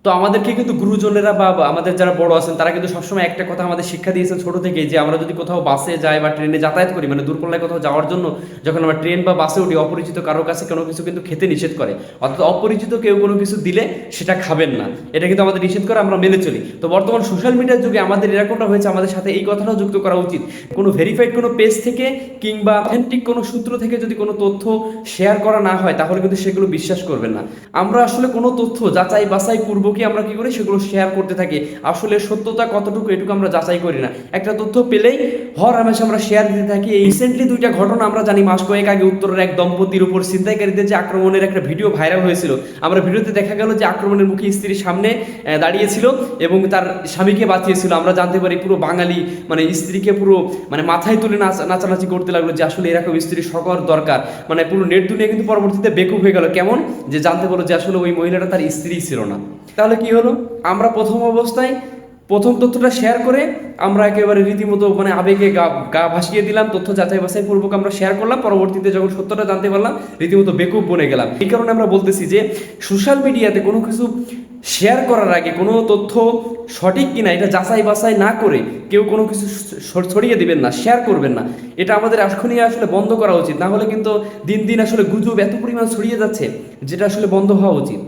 তো আমাদেরকে কিন্তু গুরুজনেরা বা আমাদের যারা বড় আছেন তারা কিন্তু সবসময় একটা কথা আমাদের শিক্ষা দিয়েছেন ছোট থেকেই, যে আমরা যদি কোথাও বাসে যাই বা ট্রেনে যাতায়াত করি, মানে দূরপাল্লায় কোথাও যাওয়ার জন্য যখন আমরা ট্রেন বা বাসে উঠি, অপরিচিত কারো কাছে কোনো কিছু কিন্তু খেতে নিষেধ করে। অর্থাৎ অপরিচিত কেউ কোনো কিছু দিলে সেটা খাবেন না, এটা কিন্তু আমাদের নিষেধ করে, আমরা মেনে চলি। তো বর্তমান সোশ্যাল মিডিয়ার যুগে আমাদের এরকমটা হয়েছে, আমাদের সাথে এই কথাটাও যুক্ত করা উচিত, কোনো ভেরিফাইড কোনো পেজ থেকে কিংবা অথেন্টিক কোনো সূত্র থেকে যদি কোনো তথ্য শেয়ার করা না হয় তাহলে কিন্তু সেগুলো বিশ্বাস করবেন না। আমরা আসলে কোনো তথ্য যাচাই বাছাই পূর্বকই আমরা কি করি, সেগুলো শেয়ার করতে থাকি। আসলে সত্যতা কতটুকু এটুকু আমরা যাচাই করি না, একটা তথ্য পেলেই হর হামেশা আমরা শেয়ার দিতে থাকি। এই রিসেন্টলি দুইটা ঘটনা আমরা জানি, মাস কয়েক আগে উত্তরের এক দম্পতির উপর ছিনতাইকারীদের যে আক্রমণের একটা ভিডিও ভাইরাল হয়েছিল। আমরা ভিডিওতে দেখা গেল যে আক্রমণের মুখে স্ত্রীর সামনে দাঁড়িয়েছিল এবং তার স্বামীকে বাঁচিয়েছিল। আমরা জানতে পারি পুরো বাঙালি মানে স্ত্রীকে পুরো মানে মাথায় তুলে নাচানাচি করতে লাগলো, যে আসলে এরকম স্ত্রী সকর দরকার। মানে পুরো নেট দুনিয়া কিন্তু পরবর্তীতে বেকুব হয়ে গেল, কেমন যে জানতে পারলো যে আসলে ওই মহিলাটা তার স্ত্রী ছিল না। তাহলে কি হলো, আমরা প্রথম অবস্থায় প্রথম তথ্যটা শেয়ার করে আমরা একেবারে রীতিমতো মানে আবেগে গা গা ভাসিয়ে দিলাম, তথ্য যাচাই বাছাই পূর্বক আমরা শেয়ার করলাম, পরবর্তীতে যখন সত্যটা জানতে পারলাম রীতিমতো বেকুব বনে গেলাম। এই কারণে আমরা বলতেছি যে সোশ্যাল মিডিয়াতে কোনো কিছু শেয়ার করার আগে কোনো তথ্য সঠিক কিনা এটা যাচাই বাছাই না করে কেউ কোনো কিছু ছড়িয়ে দিবেন না, শেয়ার করবেন না। এটা আমাদের এখনই আসলে বন্ধ করা উচিত, না হলে কিন্তু দিন দিন আসলে গুজব এত পরিমাণ ছড়িয়ে যাচ্ছে যেটা আসলে বন্ধ হওয়া উচিত।